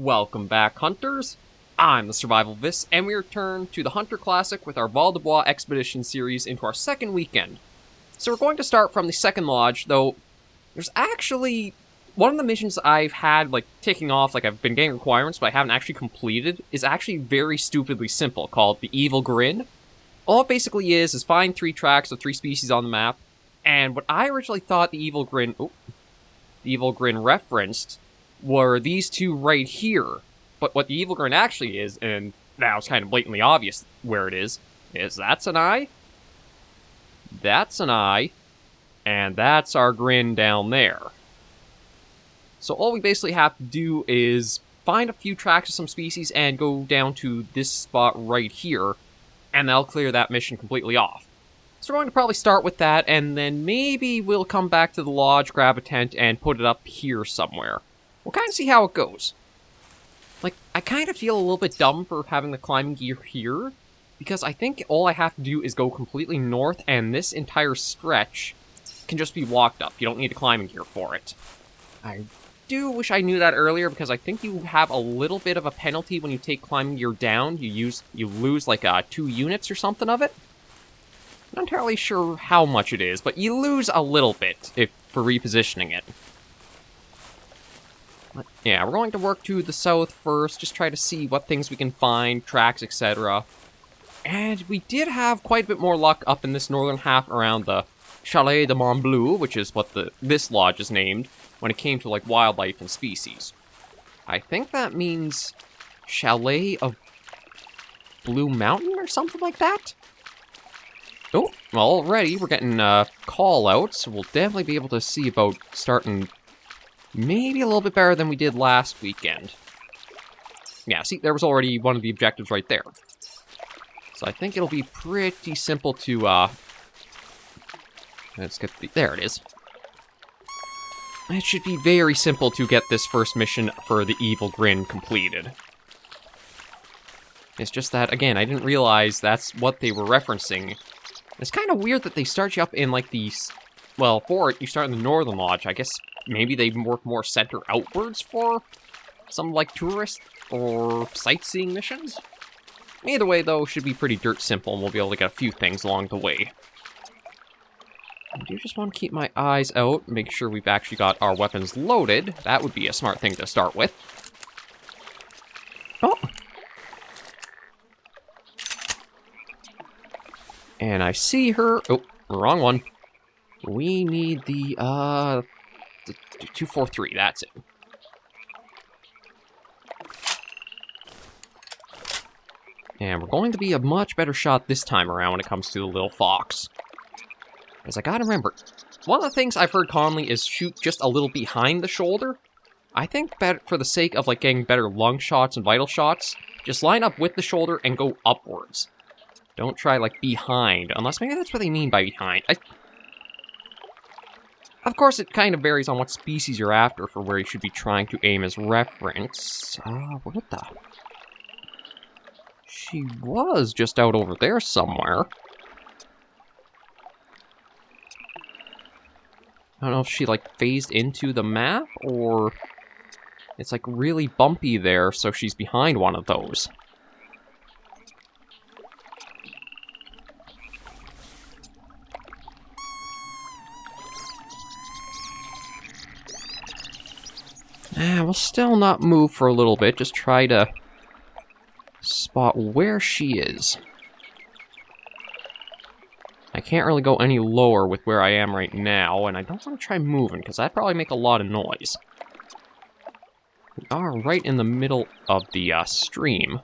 Welcome back, hunters. I'm the SurvivalVis, and we return to the Hunter Classic with our Val-des-Bois Expeditions series into our second weekend. So we're going to start from the second lodge, though there's actually one of the missions I've had, ticking off, I've been getting requirements, but I haven't actually completed, is actually very stupidly simple, called the Evil Grin. All it basically is find 3 tracks of 3 species on the map, and what I originally thought the Evil Grin referenced were these 2 right here. But what the Evil Grin actually is, and now it's kind of blatantly obvious where it is that's an eye, and that's our grin down there. So all we basically have to do is find a few tracks of some species and go down to this spot right here, and that'll clear that mission completely off. So we're going to probably start with that, and then maybe we'll come back to the lodge, grab a tent, and put it up here somewhere. We'll kind of see how it goes. I kind of feel a little bit dumb for having the climbing gear here, because I think all I have to do is go completely north, and this entire stretch can just be walked up. You don't need a climbing gear for it. I do wish I knew that earlier, because I think you have a little bit of a penalty when you take climbing gear down. You lose 2 units or something of it. Not entirely sure how much it is, but you lose a little bit for repositioning it. Yeah, we're going to work to the south first, just try to see what things we can find, tracks, etc. And we did have quite a bit more luck up in this northern half around the Chalet de Mont Bleu, which is what this lodge is named, when it came to wildlife and species. I think that means Chalet of Blue Mountain or something like that? Oh, well, already we're getting call-outs, so we'll definitely be able to see about starting maybe a little bit better than we did last weekend. Yeah, see, there was already one of the objectives right there. So I think it'll be pretty simple to, let's get there it is. It should be very simple to get this first mission for the Evil Grin completed. It's just that, again, I didn't realize that's what they were referencing. It's kind of weird that they start you up in, these... Well, for it, you start in the Northern Lodge. I guess maybe they work more center outwards for some, tourist or sightseeing missions? Either way, though, should be pretty dirt simple, and we'll be able to get a few things along the way. I do just want to keep my eyes out, make sure we've actually got our weapons loaded. That would be a smart thing to start with. Oh! And I see her... Oh, wrong one. We need the 243, that's it. And we're going to be a much better shot this time around when it comes to the little fox. Because I gotta remember, one of the things I've heard commonly is shoot just a little behind the shoulder. I think for the sake of getting better lung shots and vital shots, just line up with the shoulder and go upwards. Don't try behind, unless maybe that's what they mean by behind. Of course, it kind of varies on what species you're after for where you should be trying to aim as reference. What the... She was just out over there somewhere. I don't know if she, phased into the map, or... It's, really bumpy there, so she's behind one of those. We'll still not move for a little bit, just try to spot where she is. I can't really go any lower with where I am right now, and I don't want to try moving, because that'd probably make a lot of noise. We are right in the middle of the stream.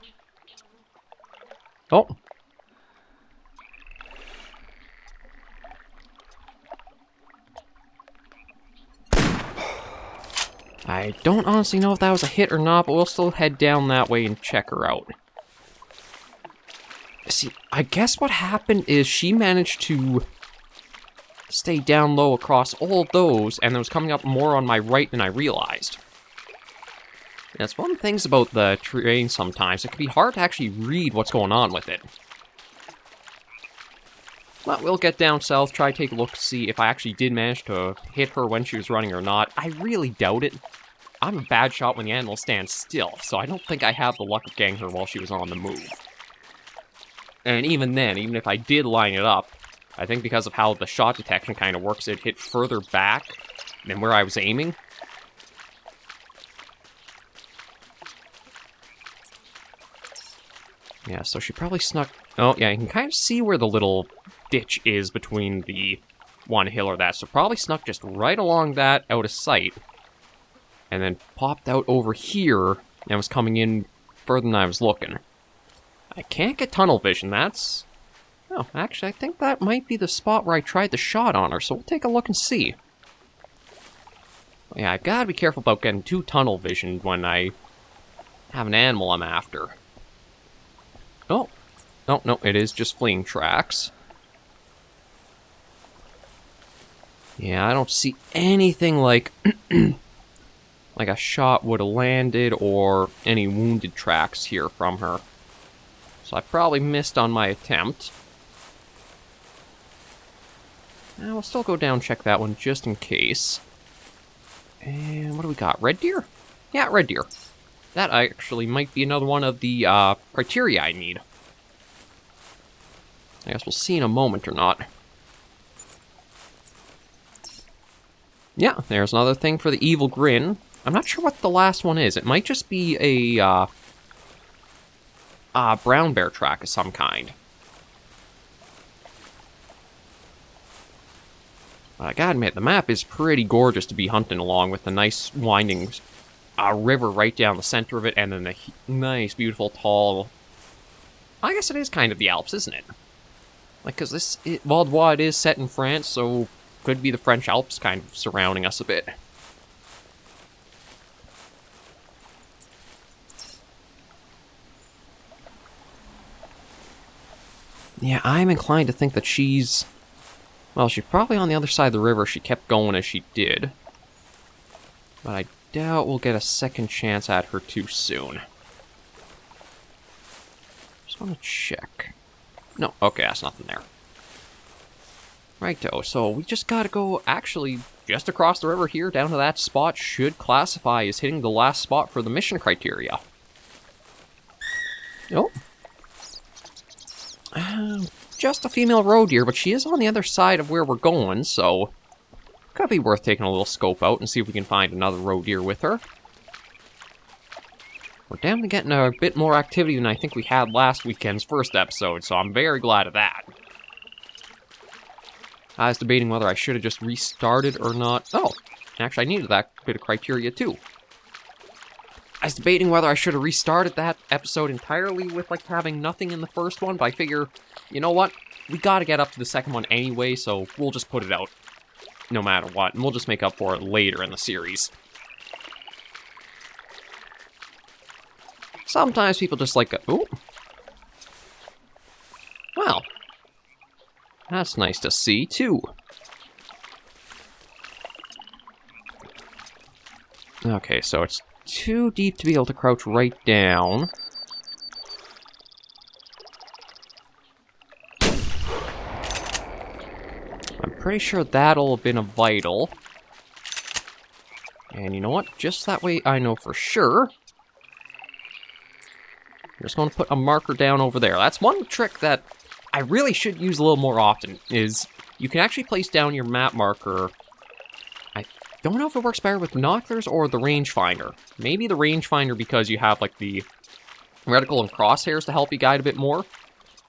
Oh! I don't honestly know if that was a hit or not, but we'll still head down that way and check her out. See, I guess what happened is she managed to stay down low across all those, and it was coming up more on my right than I realized. That's one of the things about the terrain sometimes. It can be hard to actually read what's going on with it. But we'll get down south, try to take a look to see if I actually did manage to hit her when she was running or not. I really doubt it. I'm a bad shot when the animal stands still, so I don't think I have the luck of getting her while she was on the move. And even then, even if I did line it up, I think because of how the shot detection kind of works, it hit further back than where I was aiming. Yeah, so she probably snuck... Oh, yeah, you can kind of see where the little ditch is between the one hill or that. So probably snuck just right along that out of sight. And then popped out over here and was coming in further than I was looking. I can't get tunnel vision, that's... Oh, actually, I think that might be the spot where I tried the shot on her, so we'll take a look and see. Yeah, I gotta be careful about getting too tunnel vision when I have an animal I'm after. Oh, no, it is just fleeing tracks. Yeah, I don't see anything like like a shot would have landed or any wounded tracks here from her. So I probably missed on my attempt. We'll still go down and check that one just in case. And what do we got? Red deer? Yeah, red deer. That actually might be another one of the criteria I need. I guess we'll see in a moment or not. Yeah, there's another thing for the Evil Grin. I'm not sure what the last one is. It might just be a brown bear track of some kind. But I gotta admit, the map is pretty gorgeous to be hunting along with the nice winding river right down the center of it, and then the nice, beautiful, tall... I guess it is kind of the Alps, isn't it? Like, because this... Val-des-Bois, it is set in France, so could be the French Alps kind of surrounding us a bit. Yeah, I'm inclined to think that she's... Well, she's probably on the other side of the river. She kept going as she did. But I doubt we'll get a second chance at her too soon. Just want to check. No, okay, that's nothing there. Righto, so we just gotta go, actually, just across the river here, down to that spot, should classify as hitting the last spot for the mission criteria. Oh. Just a female roe deer, but she is on the other side of where we're going, so... Could be worth taking a little scope out and see if we can find another roe deer with her. We're definitely getting a bit more activity than I think we had last weekend's first episode, so I'm very glad of that. I was debating whether I should have just restarted or not. Oh, actually I needed that bit of criteria too. I was debating whether I should have restarted that episode entirely with like having nothing in the first one, but I figure, you know what? We gotta get up to the second one anyway, so we'll just put it out no matter what, and we'll just make up for it later in the series. Sometimes people just like, ooh. Well, that's nice to see, too. Okay, so it's too deep to be able to crouch right down. I'm pretty sure that'll have been a vital. And you know what? Just that way I know for sure. I'm just going to put a marker down over there. That's one trick that I really should use a little more often, is you can actually place down your map marker. I don't know if it works better with binoculars or the rangefinder. Maybe the rangefinder because you have like the reticle and crosshairs to help you guide a bit more.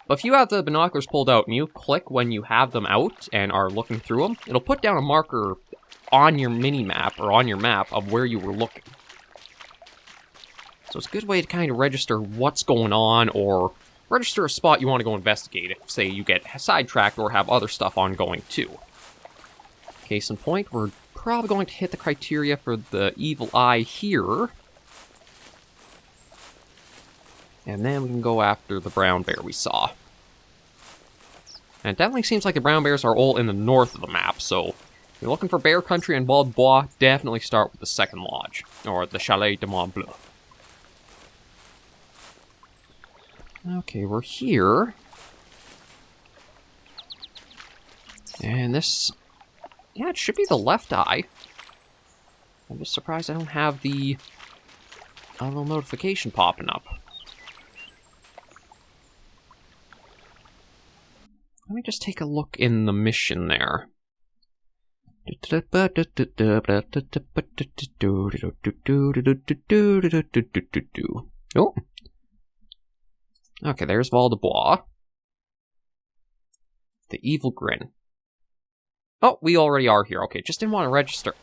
But if you have the binoculars pulled out and you click when you have them out and are looking through them, it'll put down a marker on your mini-map or on your map of where you were looking. So it's a good way to kind of register what's going on or register a spot you want to go investigate if, say, you get sidetracked or have other stuff ongoing too. Case in point, we're probably going to hit the criteria for the evil eye here. And then we can go after the brown bear we saw. And it definitely seems like the brown bears are all in the north of the map, so if you're looking for bear country and Val-des-Bois, definitely start with the second lodge, or the Chalet de Mont Bleu. Okay, we're here. And this... Yeah, it should be the left eye. I'm just surprised I don't have the little notification popping up. Let me just take a look in the mission there. Oh. Okay, there's Val-des-Bois. The Evil Grin. Oh, we already are here. Okay, just didn't want to register.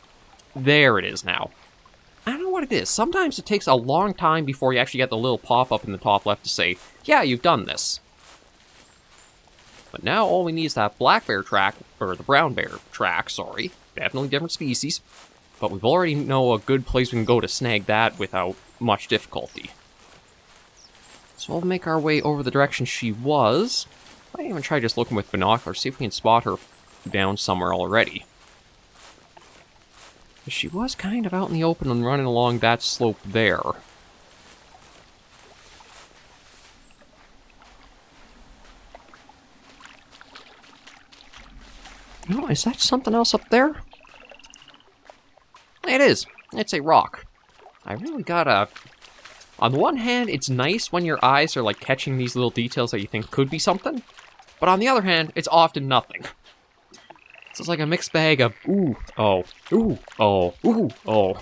There it is now. I don't know what it is. Sometimes it takes a long time before you actually get the little pop-up in the top left to say, yeah, you've done this. But now all we need is that black bear track, or the brown bear track, sorry. Definitely different species. But we've already know a good place we can go to snag that without much difficulty. So we'll make our way over the direction she was. Might even try just looking with binoculars, see if we can spot her down somewhere already. She was kind of out in the open and running along that slope there. Oh, is that something else up there? It is. It's a rock. I really gotta... On the one hand, it's nice when your eyes are like catching these little details that you think could be something. But on the other hand, it's often nothing. So it's like a mixed bag of, ooh, oh, ooh, oh, ooh, oh.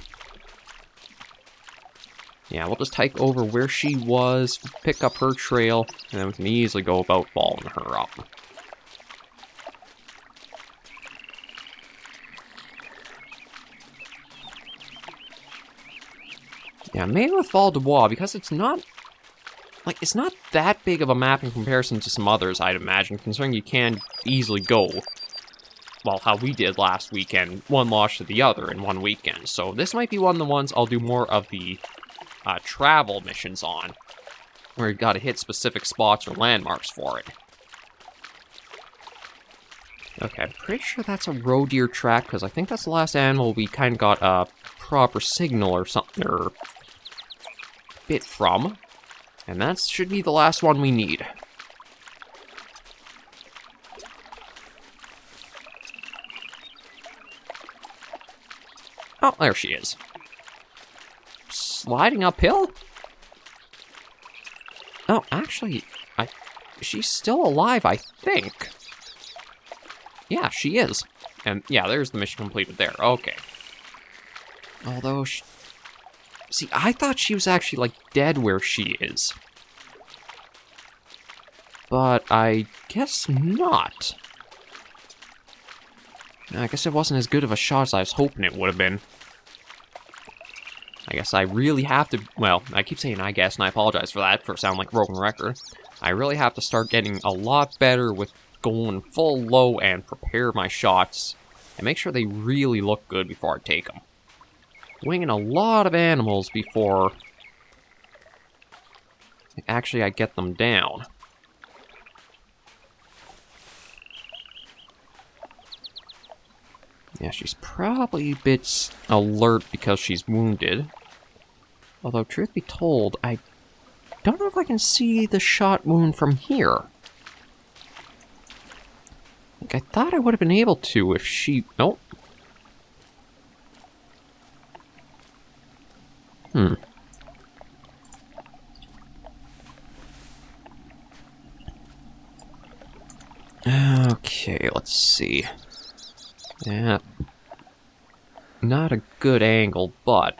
Yeah, we'll just hike over where she was, pick up her trail, and then we can easily go about following her up. Yeah, mainly with Val-des-Bois, because it's not, like, it's not that big of a map in comparison to some others, I'd imagine, considering you can easily go, well, how we did last weekend, one loss to the other in one weekend. So this might be one of the ones I'll do more of the travel missions on, where you've got to hit specific spots or landmarks for it. Okay, I'm pretty sure that's a roe deer track, because I think that's the last animal we kind of got a proper signal or something, or bit from. And that should be the last one we need. Oh, there she is. Sliding uphill? Oh, actually, she's still alive, I think. Yeah, she is. And yeah, there's the mission completed there. Okay. Although, see, I thought she was actually, like, dead where she is. But I guess not. I guess it wasn't as good of a shot as I was hoping it would have been. I guess I really have to, well, I keep saying I guess, and I apologize for that, for sounding like a broken record. I really have to start getting a lot better with going full low and prepare my shots, and make sure they really look good before I take them. Winging a lot of animals before actually I get them down. Yeah, she's probably a bit alert because she's wounded. Although, truth be told, I don't know if I can see the shot wound from here. Like, I thought I would have been able to if she... Nope. Okay, let's see. Yeah. Not a good angle, but...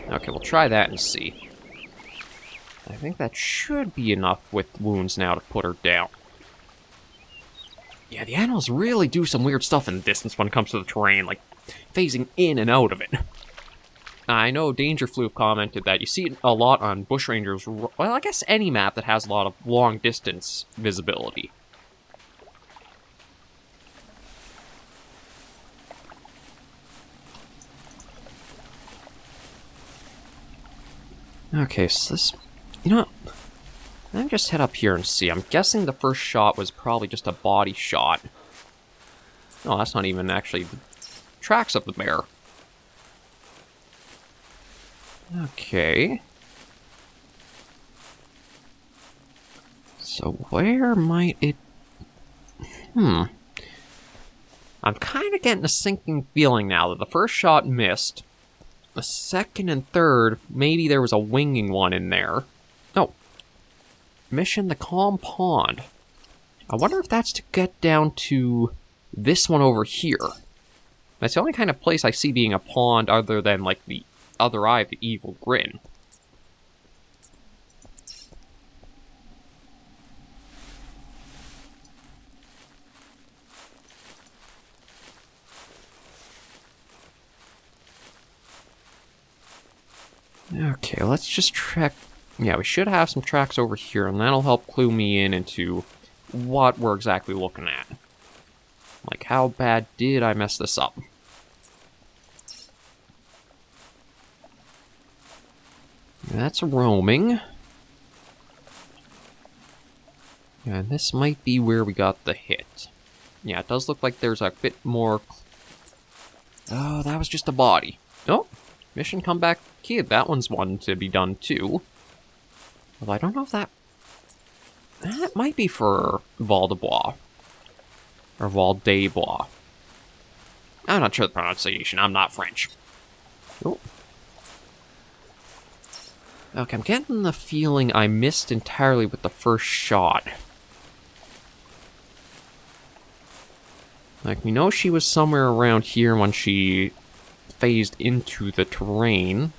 Okay, we'll try that and see. I think that should be enough with wounds now to put her down. Yeah, the animals really do some weird stuff in the distance when it comes to the terrain, like phasing in and out of it. I know Dangerflu commented that you see it a lot on Bushrangers, well, I guess any map that has a lot of long-distance visibility. Okay, so this... You know what? Let me just head up here and see. I'm guessing the first shot was probably just a body shot. No, that's not even actually the tracks of the bear. Okay. So where might it... I'm kind of getting a sinking feeling now that the first shot missed. The second and third, maybe there was a winging one in there. Oh. Mission the Calm Pond. I wonder if that's to get down to this one over here. That's the only kind of place I see being a pond other than, like, the other eye of the Evil Grin. Okay, let's just track... Yeah, we should have some tracks over here, and that'll help clue me in into what we're exactly looking at. Like, how bad did I mess this up? That's roaming. And this might be where we got the hit. Yeah, it does look like there's a bit more... Oh, that was just a body. Oh, mission Comeback Kid. That one's one to be done, too. Well, I don't know if that... That might be for Val-des-Bois. Or Val-des-Bois. I'm not sure the pronunciation. I'm not French. Oh. Okay, I'm getting the feeling I missed entirely with the first shot. Like, we know she was somewhere around here when she phased into the terrain.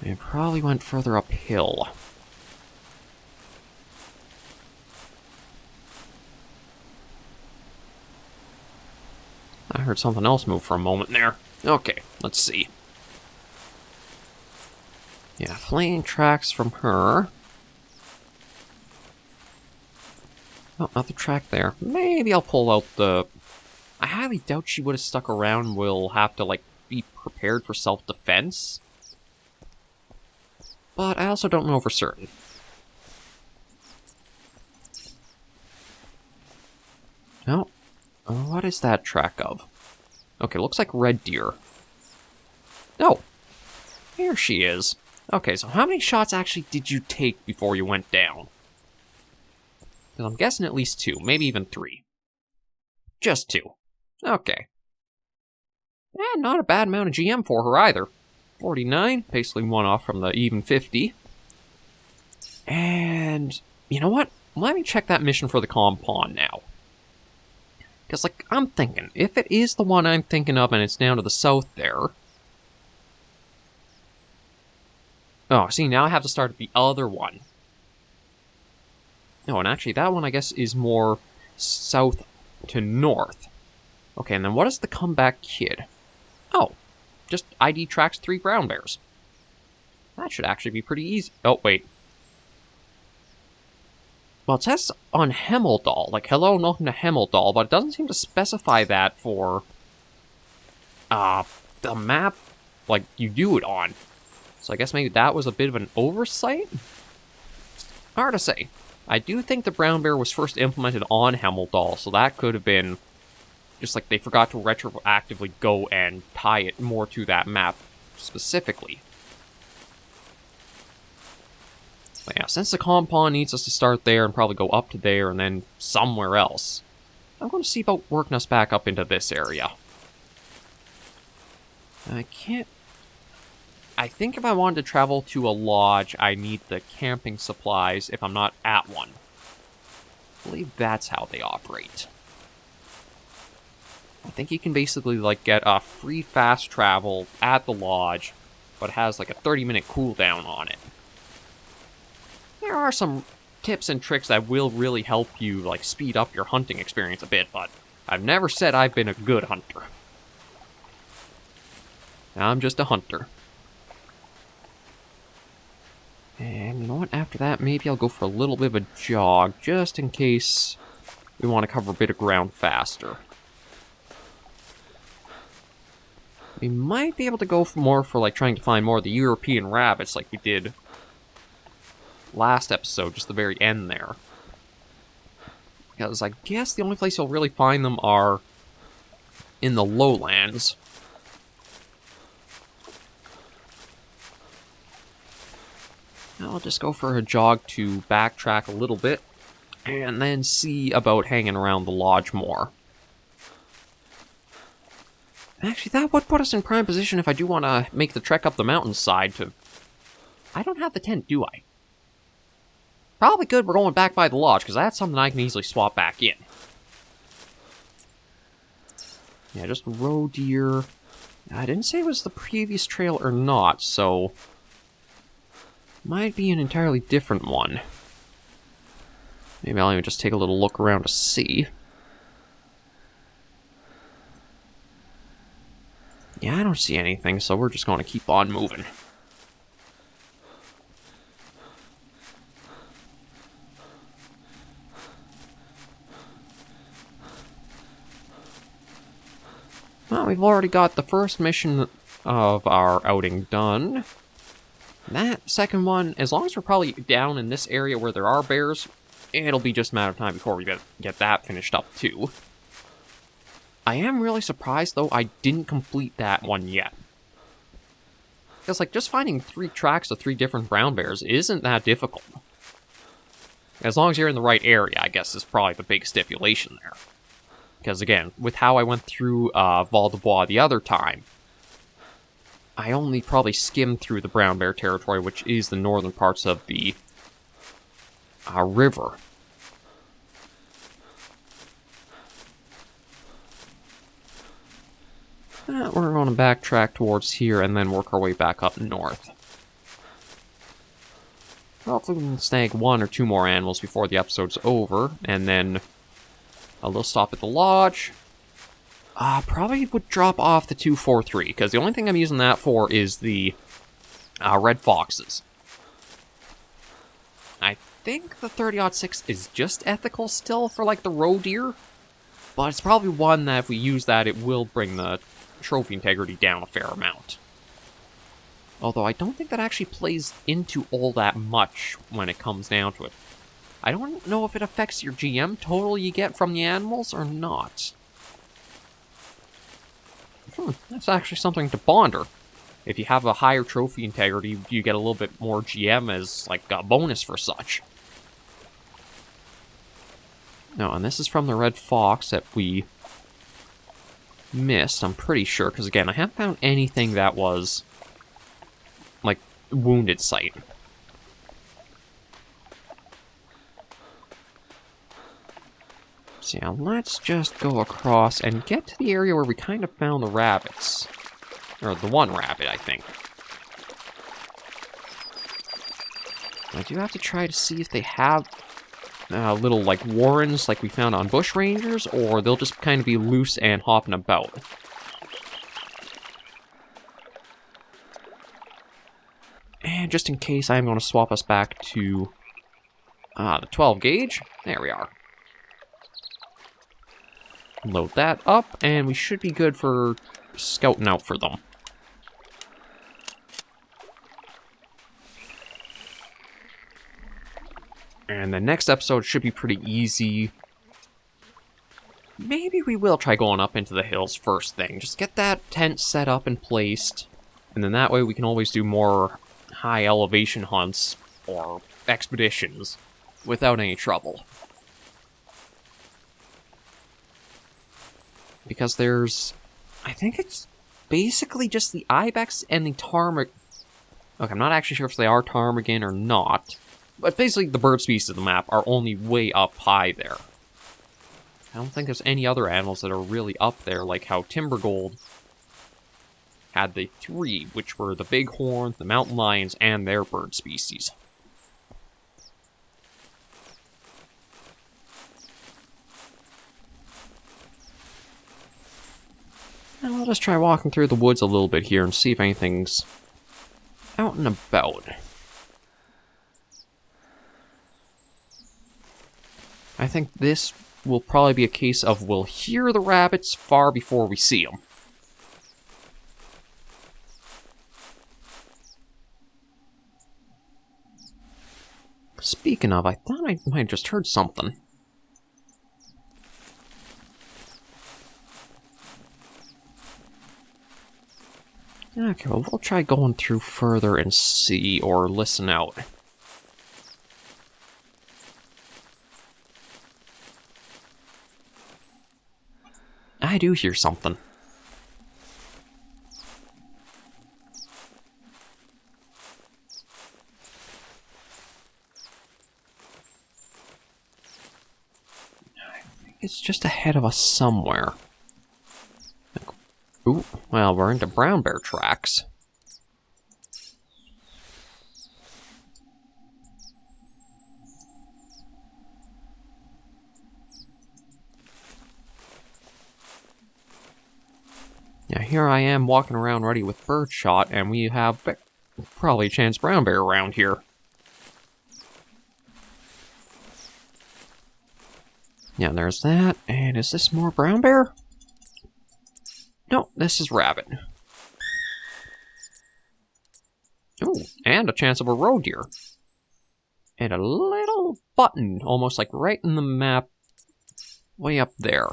And probably went further uphill. I heard something else move for a moment there. Okay, let's see. Yeah, fleeing tracks from her. Oh, another track there. Maybe I'll pull out the... I highly doubt she would have stuck around. We'll have to, like, be prepared for self-defense. But I also don't know for certain. Oh, what is that track of? Okay, looks like red deer. Oh, here she is. Okay, so how many shots actually did you take before you went down? Because I'm guessing at least 2, maybe even 3. Just 2. Okay. And not a bad amount of GM for her either. 49, basically one off from the even 50. And, you know what? Let me check that mission for the Calm Pond now. Because, like, I'm thinking, if it is the one I'm thinking of and it's down to the south there... Oh, see, now I have to start at the other one. No, and actually, that one, I guess, is more south to north. Okay, and then what is the Comeback Kid? Oh, just ID tracks 3 brown bears. That should actually be pretty easy. Oh, wait. Well, it says on Hemmeldal, like, hello and welcome to Hemmeldal, but it doesn't seem to specify that for, the map, like, you do it on. So I guess maybe that was a bit of an oversight? Hard to say. I do think the brown bear was first implemented on Hemmeldal, so that could have been just like they forgot to retroactively go and tie it more to that map specifically. But yeah, since the Calm Pond needs us to start there and probably go up to there and then somewhere else, I'm going to see about working us back up into this area. I think if I wanted to travel to a lodge, I need the camping supplies if I'm not at one. I believe that's how they operate. I think you can basically, like, get a free fast travel at the lodge, but it has, like, a 30-minute cooldown on it. There are some tips and tricks that will really help you, like, speed up your hunting experience a bit, but I've never said I've been a good hunter. I'm just a hunter. And you know what, after that, maybe I'll go for a little bit of a jog, just in case we want to cover a bit of ground faster. We might be able to go for more for, like, trying to find more of the European rabbits like we did last episode, just the very end there. Because I guess the only place you'll really find them are in the lowlands. I'll just go for a jog to backtrack a little bit. and then see about hanging around the lodge more. Actually, that would put us in prime position if I do want to make the trek up the mountainside to... I don't have the tent, do I? Probably good we're going back by the lodge, because that's something I can easily swap back in. Yeah, just roe deer. I didn't say it was the previous trail or not, so... might be an entirely different one. Maybe I'll even just take a little look around to see. Yeah, I don't see anything, so we're just going to keep on moving. Well, we've already got the first mission of our outing done. That second one, as long as we're probably down in this area where there are bears, it'll be just a matter of time before we get that finished up, too. I am really surprised, though, I didn't complete that one yet. Because, like, just finding 3 tracks of 3 different brown bears isn't that difficult. As long as you're in the right area, I guess, is probably the big stipulation there. Because, again, with how I went through Val-des-Bois the other time, I only probably skimmed through the brown bear territory, which is the northern parts of the river. We're going to backtrack towards here and then work our way back up north. Hopefully we can snag 1 or 2 more animals before the episode's over, and then a little stop at the lodge. Probably would drop off the 243, because the only thing I'm using that for is the red foxes. I think the 30-06 is just ethical still for, like, the roe deer, but it's probably one that if we use that, it will bring the trophy integrity down a fair amount. Although I don't think that actually plays into all that much when it comes down to it. I don't know if it affects your GM total you get from the animals or not. That's actually something to ponder. If you have a higher trophy integrity, you get a little bit more GM as, like, a bonus for such. No, and this is from the red fox that we missed, I'm pretty sure, because, again, I haven't found anything that was, like, wounded sight. So yeah, let's just go across and get to the area where we kind of found the rabbits. Or the one rabbit, I think. I do have to try to see if they have little, like, warrens like we found on bush rangers, or they'll just kind of be loose and hopping about. And just in case, I'm going to swap us back to the 12 gauge. There we are. Load that up, and we should be good for scouting out for them. And the next episode should be pretty easy. Maybe we will try going up into the hills first thing. Just get that tent set up and placed. And then that way we can always do more high elevation hunts or expeditions without any trouble. Because there's... I think it's basically just the ibex and the ptarmigan. Okay, I'm not actually sure if they are ptarmigan or not. But basically, the bird species of the map are only way up high there. I don't think there's any other animals that are really up there, like how Timbergold had the 3, which were the bighorn, the mountain lions, and their bird species. Now, let us try walking through the woods a little bit here and see if anything's out and about. I think this will probably be a case of we'll hear the rabbits far before we see them. Speaking of, I thought I might have just heard something. Okay, well, we'll try going through further and see or listen out. I do hear something. I think it's just ahead of us somewhere. Ooh, well, we're into brown bear tracks. Yeah, here I am walking around ready with birdshot, and we have probably a chance brown bear around here. Yeah, there's that. And is this more brown bear? No, this is rabbit. Ooh, and a chance of a roe deer. And a little button, almost like right in the map, way up there.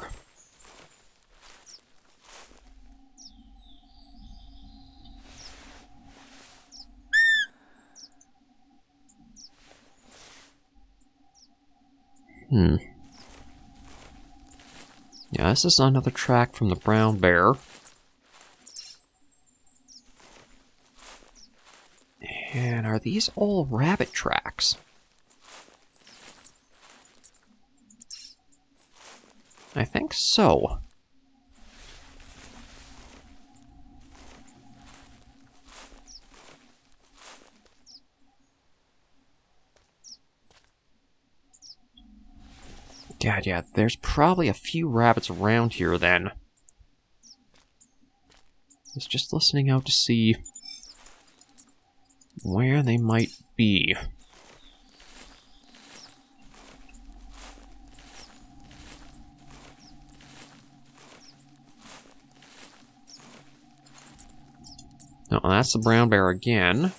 Yeah, this is another track from the brown bear. And are these all rabbit tracks? I think so. God, yeah, there's probably a few rabbits around here then. I was just listening out to see where they might be. No, that's the brown bear again.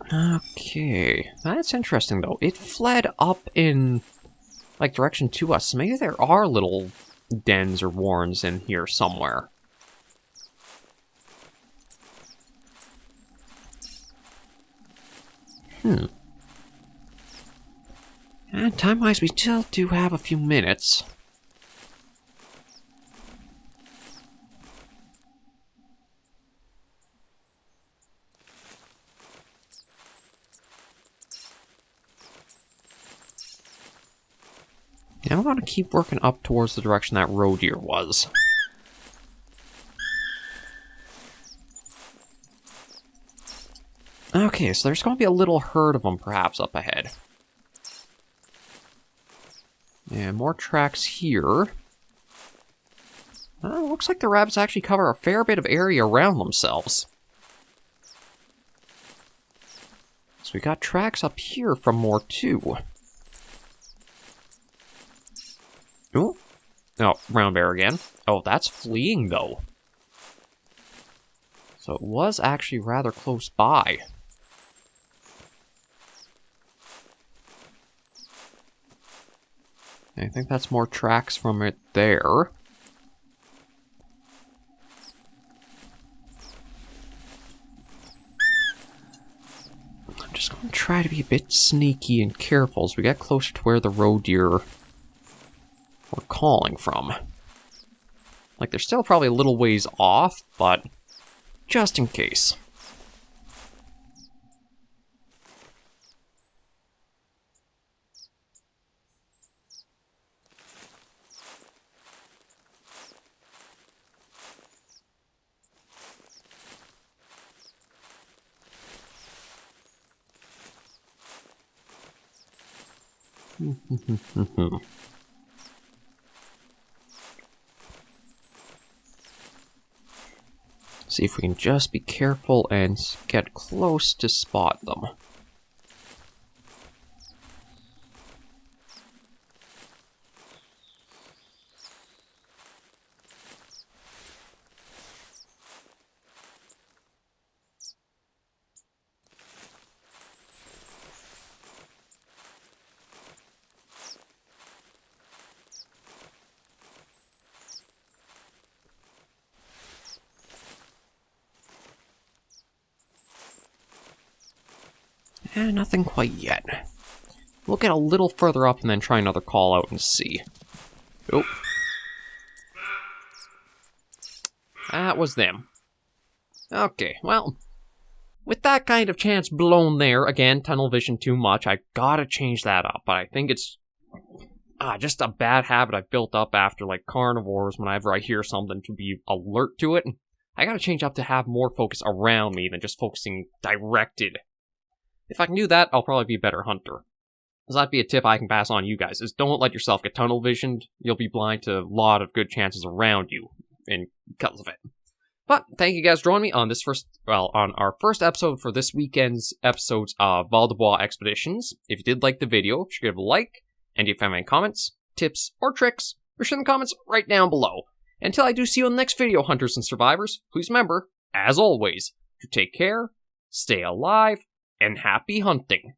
Okay, that's interesting though. It fled up in, like, direction to us. So maybe there are little dens or warrens in here somewhere. And time-wise, we still do have a few minutes. Yeah, I want to keep working up towards the direction that roe deer was. Okay, so there's going to be a little herd of them perhaps up ahead. And more tracks here. Looks like the rabbits actually cover a fair bit of area around themselves. So we got tracks up here from more too. Ooh. Oh, brown bear again. Oh, that's fleeing though. So it was actually rather close by. I think that's more tracks from it there. I'm just going to try to be a bit sneaky and careful as we get closer to where the roe deer were calling from. Like, they're still probably a little ways off, but just in case. See if we can just be careful and get close to spot them. Nothing quite yet. We'll get a little further up and then try another call out and see. Oh. That was them. Okay, well, with that kind of chance blown there, again, tunnel vision too much, I gotta change that up, but I think it's just a bad habit I've built up after, like, carnivores, whenever I hear something to be alert to it. I gotta change up to have more focus around me than just focusing directed. If I can do that, I'll probably be a better hunter. So that'd be a tip I can pass on you guys, is don't let yourself get tunnel visioned. You'll be blind to a lot of good chances around you, because of it. But thank you guys for joining me on this on our first episode for this weekend's episodes of Val-des-Bois Expeditions. If you did like the video, you should give it a like, and if you have any comments, tips, or tricks, leave them in the comments right down below. Until I do see you in the next video, hunters and survivors, please remember, as always, to take care, stay alive, and happy hunting.